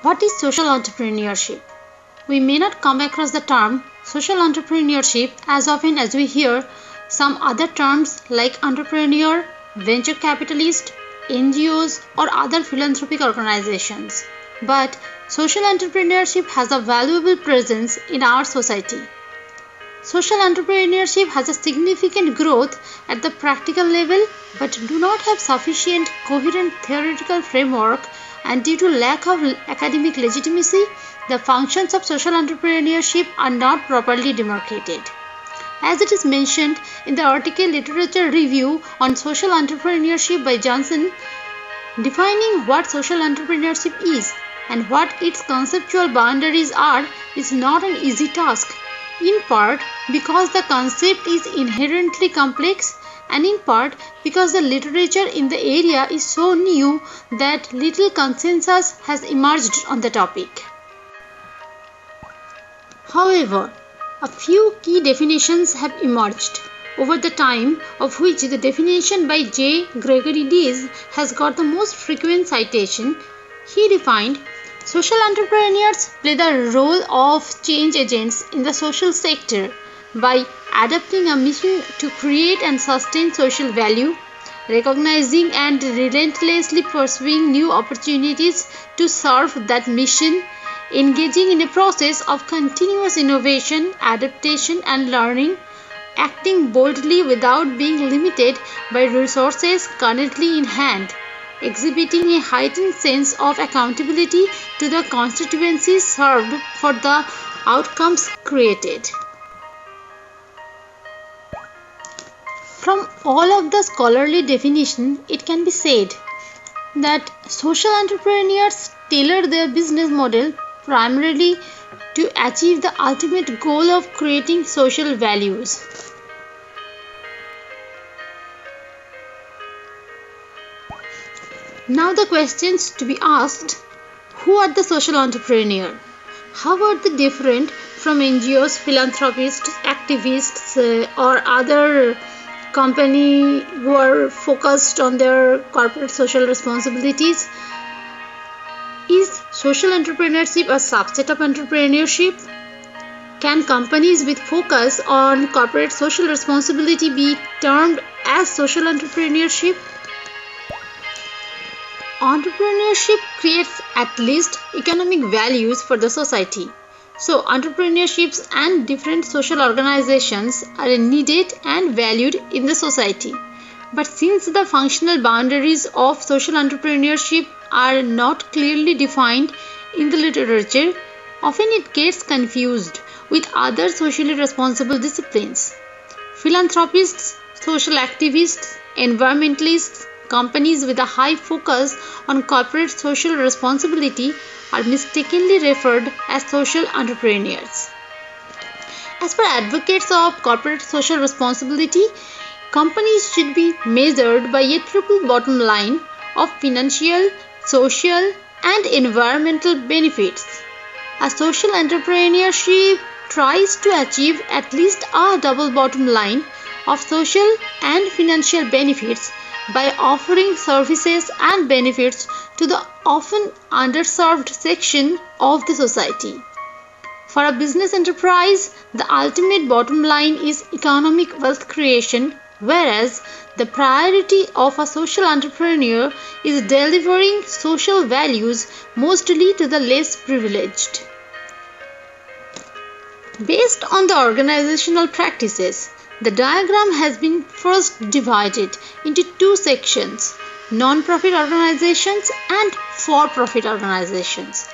What is social entrepreneurship? We may not come across the term social entrepreneurship as often as we hear some other terms like entrepreneur, venture capitalist, NGOs, or other philanthropic organizations. But social entrepreneurship has a valuable presence in our society. Social entrepreneurship has a significant growth at the practical level but do not have sufficient coherent theoretical framework, and due to lack of academic legitimacy, the functions of social entrepreneurship are not properly demarcated. As it is mentioned in the article Literature Review on Social Entrepreneurship by Johnson, defining what social entrepreneurship is and what its conceptual boundaries are is not an easy task, in part because the concept is inherently complex, and in part because the literature in the area is so new that little consensus has emerged on the topic. However, a few key definitions have emerged over the time, of which the definition by J. Gregory Dees has got the most frequent citation. He defined social entrepreneurs play the role of change agents in the social sector by adopting a mission to create and sustain social value, recognizing and relentlessly pursuing new opportunities to serve that mission, engaging in a process of continuous innovation, adaptation, and learning, acting boldly without being limited by resources currently in hand, exhibiting a heightened sense of accountability to the constituencies served for the outcomes created. From all of the scholarly definition, it can be said that social entrepreneurs tailor their business model primarily to achieve the ultimate goal of creating social values. Now the questions to be asked: who are the social entrepreneurs? How are they different from NGOs, philanthropists, activists, or other companies who are focused on their corporate social responsibilities? Is social entrepreneurship a subset of entrepreneurship? Can companies with focus on corporate social responsibility be termed as social entrepreneurship? Entrepreneurship creates at least economic values for the society. So entrepreneurships and different social organizations are needed and valued in the society. But since the functional boundaries of social entrepreneurship are not clearly defined in the literature, often it gets confused with other socially responsible disciplines. Philanthropists, social activists, environmentalists, companies with a high focus on corporate social responsibility are mistakenly referred as social entrepreneurs. As per advocates of corporate social responsibility, companies should be measured by a triple bottom line of financial, social, and environmental benefits. A social entrepreneurship tries to achieve at least a double bottom line of social and financial benefits by offering services and benefits to the often underserved section of the society. For a business enterprise, the ultimate bottom line is economic wealth creation, whereas the priority of a social entrepreneur is delivering social values mostly to the less privileged. Based on the organizational practices, the diagram has been first divided into two sections: non-profit organizations and for-profit organizations.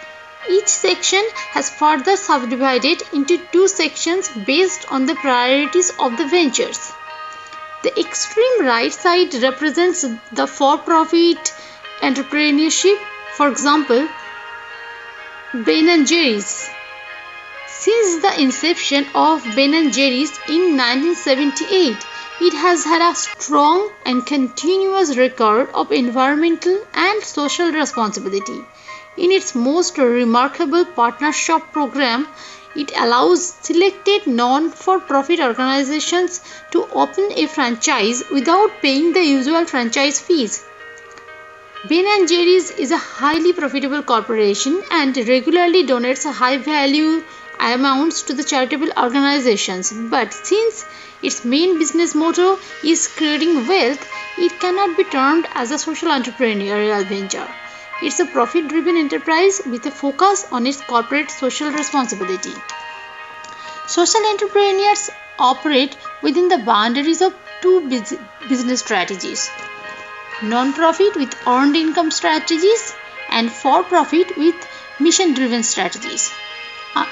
Each section has further subdivided into two sections based on the priorities of the ventures. The extreme right side represents the for-profit entrepreneurship, for example, Ben & Jerry's. Since the inception of Ben & Jerry's in 1978, it has had a strong and continuous record of environmental and social responsibility. In its most remarkable partnership program, it allows selected non-for-profit organizations to open a franchise without paying the usual franchise fees. Ben & Jerry's is a highly profitable corporation and regularly donates high value amounts to the charitable organizations. But since its main business motto is creating wealth, it cannot be termed as a social entrepreneurial venture. It's a profit driven enterprise with a focus on its corporate social responsibility. Social entrepreneurs operate within the boundaries of two business strategies: non-profit with earned income strategies and for-profit with mission-driven strategies.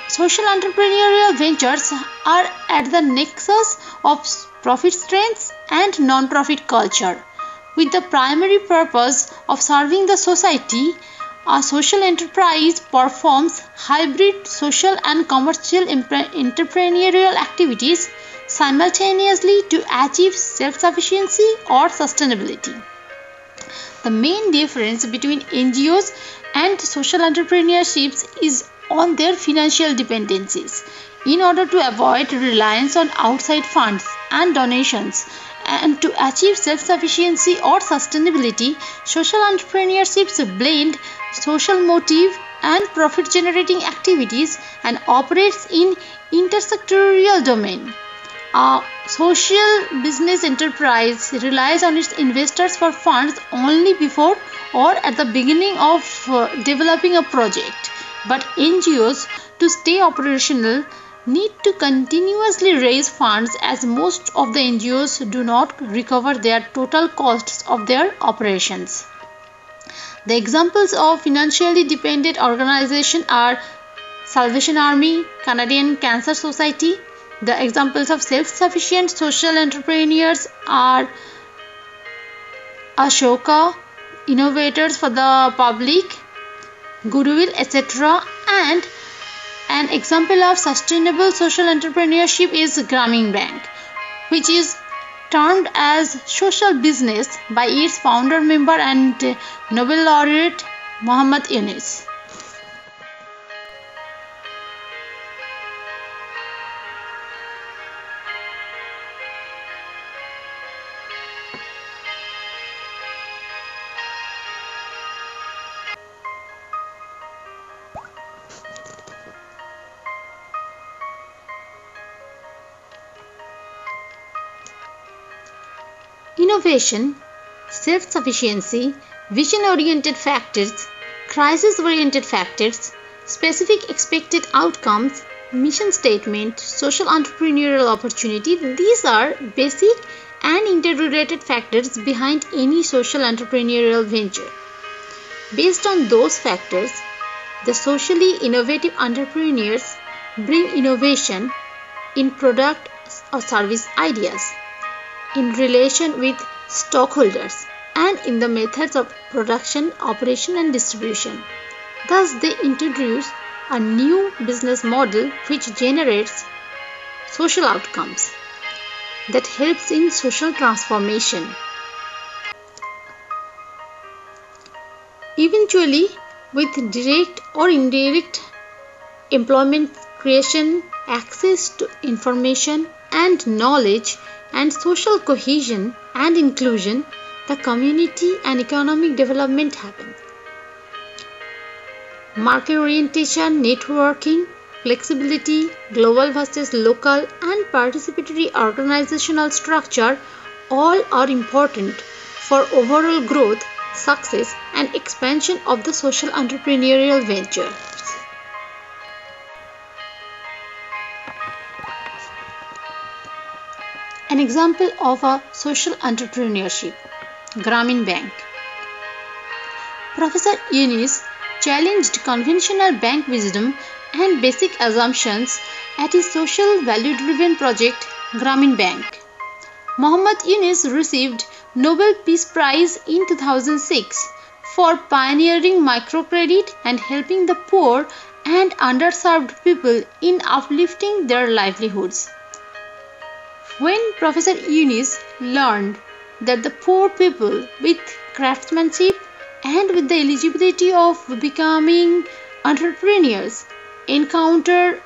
Social entrepreneurial ventures are at the nexus of profit strengths and non-profit culture. With the primary purpose of serving the society, a social enterprise performs hybrid social and commercial entrepreneurial activities simultaneously to achieve self-sufficiency or sustainability. The main difference between NGOs and social entrepreneurships is on their financial dependencies. In order to avoid reliance on outside funds and donations and to achieve self-sufficiency or sustainability, social entrepreneurships blend social motive and profit-generating activities and operates in intersectorial domain. A social business enterprise relies on its investors for funds only before or at the beginning of developing a project. But NGOs, to stay operational, need to continuously raise funds as most of the NGOs do not recover their total costs of their operations. The examples of financially dependent organizations are Salvation Army, Canadian Cancer Society. The examples of self-sufficient social entrepreneurs are Ashoka, Innovators for the Public, Goodwill, etc. And an example of sustainable social entrepreneurship is Grameen Bank, which is termed as social business by its founder member and Nobel laureate Muhammad Yunus. Innovation, self-sufficiency, vision-oriented factors, crisis-oriented factors, specific expected outcomes, mission statement, social entrepreneurial opportunity, these are basic and interrelated factors behind any social entrepreneurial venture. Based on those factors, the socially innovative entrepreneurs bring innovation in product or service ideas, in relation with stockholders, and in the methods of production, operation, and distribution. Thus, they introduce a new business model which generates social outcomes that helps in social transformation. Eventually, with direct or indirect employment creation, access to information and knowledge, and social cohesion and inclusion, the community and economic development happen. Market orientation, networking, flexibility, global versus local, and participatory organizational structure all are important for overall growth, success, and expansion of the social entrepreneurial venture. An example of a social entrepreneurship, Grameen Bank. Professor Yunus challenged conventional bank wisdom and basic assumptions at his social value-driven project, Grameen Bank. Muhammad Yunus received Nobel Peace Prize in 2006 for pioneering microcredit and helping the poor and underserved people in uplifting their livelihoods. When Professor Yunus learned that the poor people with craftsmanship and with the eligibility of becoming entrepreneurs encounter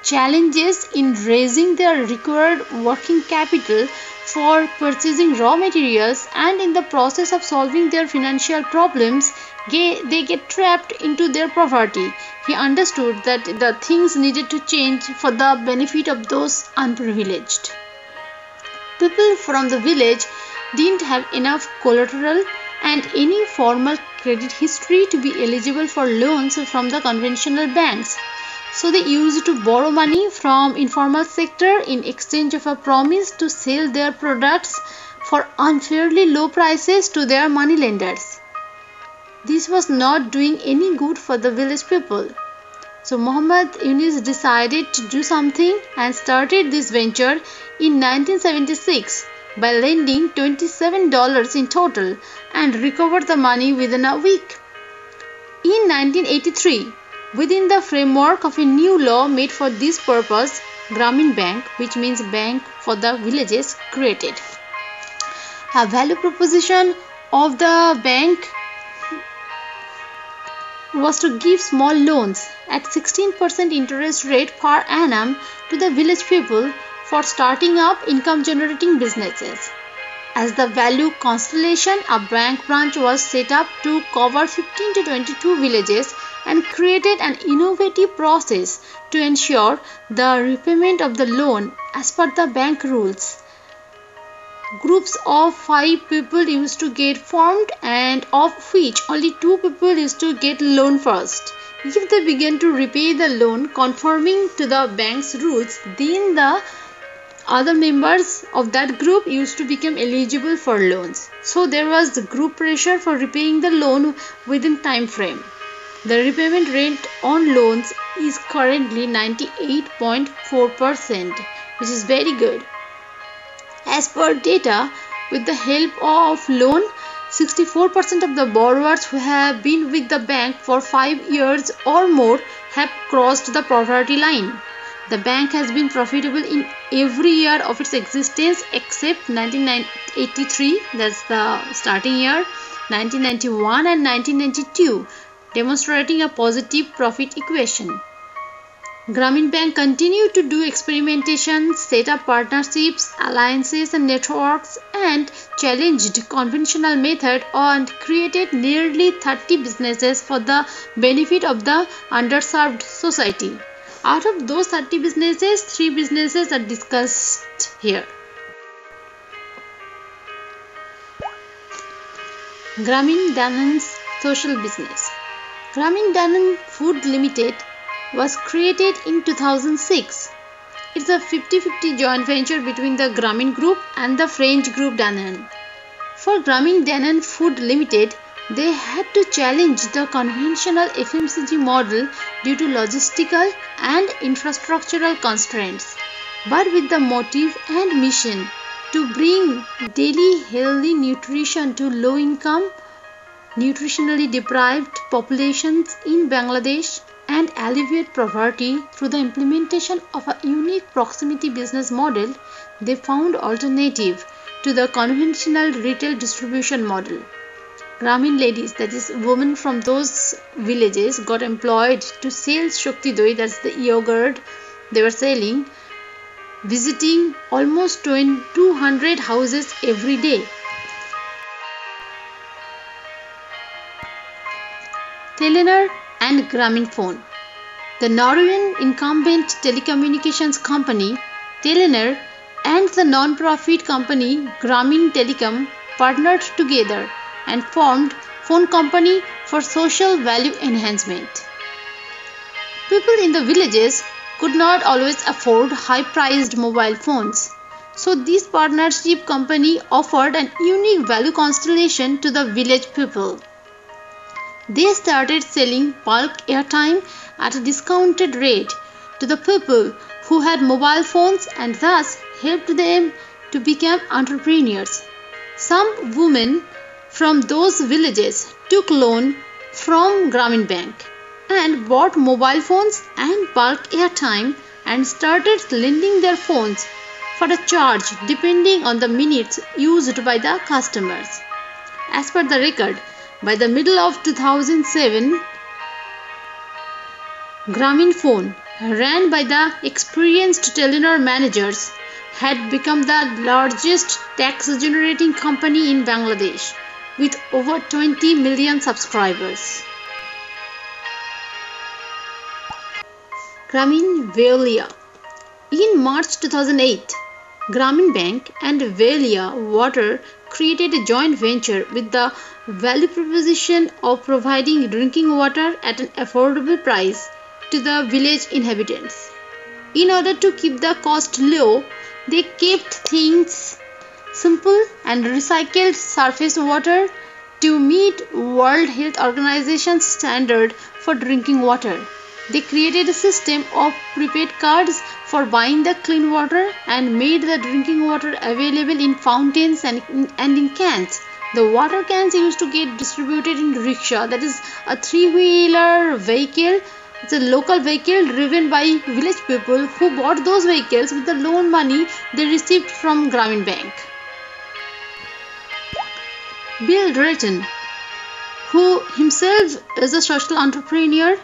challenges in raising their required working capital for purchasing raw materials, and in the process of solving their financial problems, they get trapped into their poverty. He understood that the things needed to change for the benefit of those unprivileged. People from the village didn't have enough collateral and any formal credit history to be eligible for loans from the conventional banks. So they used to borrow money from informal sector in exchange of a promise to sell their products for unfairly low prices to their moneylenders. This was not doing any good for the village people. So Muhammad Yunus decided to do something and started this venture in 1976 by lending $27 in total and recovered the money within a week. In 1983, within the framework of a new law made for this purpose, Gramin Bank, which means bank for the villages, created. A value proposition of the bank was to give small loans at 16% interest rate per annum to the village people for starting up income generating businesses. As the value constellation, a bank branch was set up to cover 15 to 22 villages and created an innovative process to ensure the repayment of the loan as per the bank rules. Groups of 5 people used to get formed, and of which only 2 people used to get loan first. If they began to repay the loan conforming to the bank's rules, then the other members of that group used to become eligible for loans. So there was the group pressure for repaying the loan within time frame. The repayment rate on loans is currently 98.4%, which is very good. As per data, with the help of loan, 64% of the borrowers who have been with the bank for 5 years or more have crossed the poverty line. The bank has been profitable in every year of its existence except 1983, that's the starting year, 1991 and 1992, demonstrating a positive profit equation. Gramin Bank continued to do experimentation, set up partnerships, alliances and networks, and challenged conventional method and created nearly 30 businesses for the benefit of the underserved society. Out of those 30 businesses, 3 businesses are discussed here. Gramin Danan's social business. Gramin Danan Food Limited was created in 2006. It's a 50-50 joint venture between the Gramin Group and the French group Danone. For Gramin Danan Food Limited, they had to challenge the conventional FMCG model due to logistical and infrastructural constraints, but with the motive and mission to bring daily healthy nutrition to low-income, nutritionally deprived populations in Bangladesh and alleviate poverty through the implementation of a unique proximity business model. They found alternative to the conventional retail distribution model. Gramin ladies, that is women from those villages, got employed to sell Shakti Doi, that's the yogurt they were selling, visiting almost 200 houses every day. Telenor and Grameenphone. The Norwegian incumbent telecommunications company Telenor and the non-profit company Grameen Telecom partnered together and formed phone company for social value enhancement. People in the villages could not always afford high-priced mobile phones. So this partnership company offered an unique value constellation to the village people. They started selling bulk airtime at a discounted rate to the people who had mobile phones and thus helped them to become entrepreneurs. Some women from those villages took loan from Gramin Bank and bought mobile phones and bulk airtime and started lending their phones for a charge depending on the minutes used by the customers. As per the record, by the middle of 2007, Grameenphone, ran by the experienced Telenor managers, had become the largest tax-generating company in Bangladesh, with over 20 million subscribers. Grameen Veolia. In March 2008, Grameen Bank and Veolia Water created a joint venture with the value proposition of providing drinking water at an affordable price to the village inhabitants. In order to keep the cost low, they kept things simple and recycled surface water to meet World Health Organization standard for drinking water. They created a system of prepaid cards for buying the clean water and made the drinking water available in fountains and in cans. The water cans used to get distributed in rickshaw, that is a three-wheeler vehicle. It's a local vehicle driven by village people who bought those vehicles with the loan money they received from Grameen Bank. Bill Drayton, who himself is a social entrepreneur,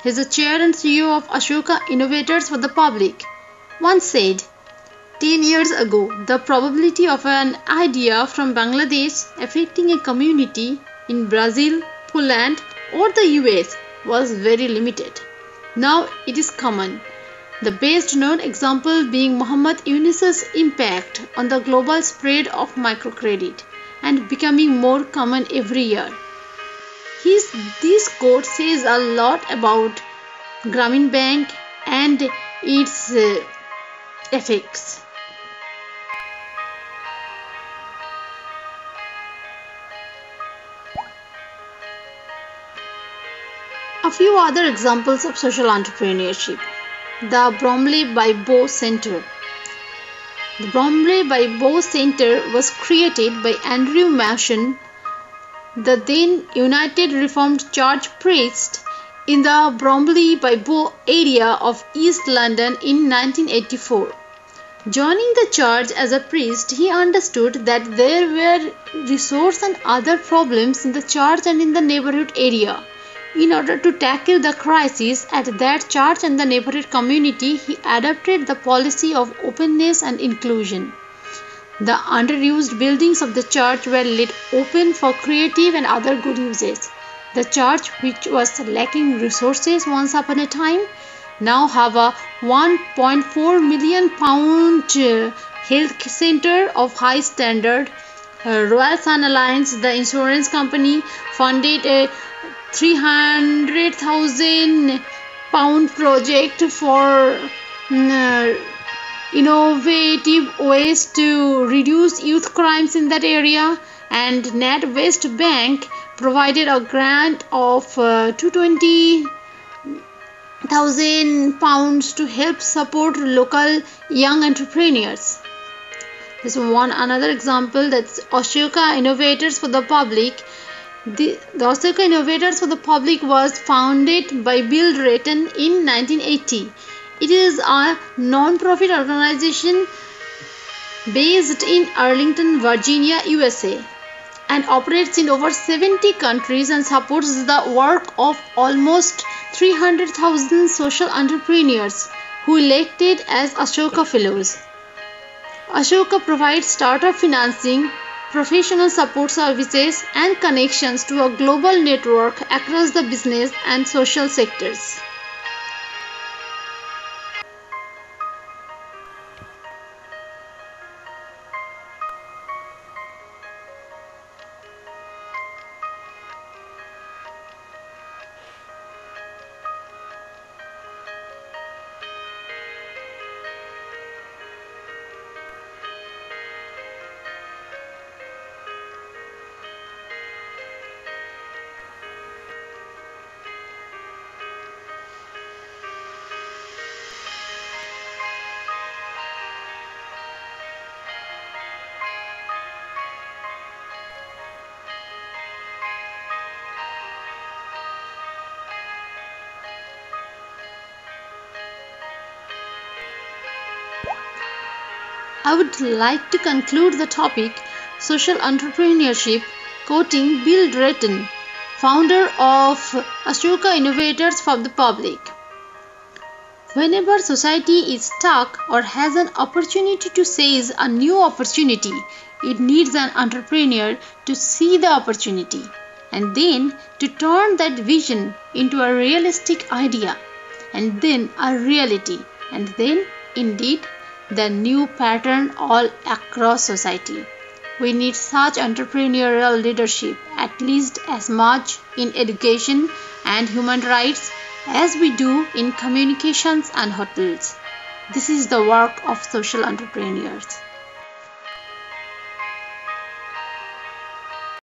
he is the chair and CEO of Ashoka Innovators for the Public, once said, 10 years ago, the probability of an idea from Bangladesh affecting a community in Brazil, Poland, or the US was very limited. Now it is common. The best known example being Muhammad Yunus's impact on the global spread of microcredit and becoming more common every year. This quote says a lot about Grameen Bank and its effects. A few other examples of social entrepreneurship. The Bromley by Bow Center. The Bromley by Bow Center was created by Andrew Mason, the then United Reformed Church priest in the Bromley by Bow area of East London in 1984. Joining the church as a priest, he understood that there were resource and other problems in the church and in the neighborhood area. In order to tackle the crisis at that church and the neighborhood community, he adopted the policy of openness and inclusion. The underused buildings of the church were laid open for creative and other good uses. The church, which was lacking resources once upon a time, now have a £1.4 million health centre of high standard. Royal Sun Alliance, the insurance company, funded a £300,000 project for innovative ways to reduce youth crimes in that area, and NatWest Bank provided a grant of £220,000 to help support local young entrepreneurs. This one another example, that's Ashoka Innovators for the Public. The Ashoka Innovators for the Public was founded by Bill Drayton in 1980. It is a non-profit organization based in Arlington, Virginia, USA, and operates in over 70 countries and supports the work of almost 300,000 social entrepreneurs who elected as Ashoka Fellows. Ashoka provides startup financing, professional support services, and connections to a global network across the business and social sectors. I would like to conclude the topic social entrepreneurship quoting Bill Drayton, founder of Ashoka Innovators for the Public. Whenever society is stuck or has an opportunity to seize a new opportunity, it needs an entrepreneur to see the opportunity and then to turn that vision into a realistic idea and then a reality and then indeed the new pattern all across society. We need such entrepreneurial leadership at least as much in education and human rights as we do in communications and hotels. This is the work of social entrepreneurs.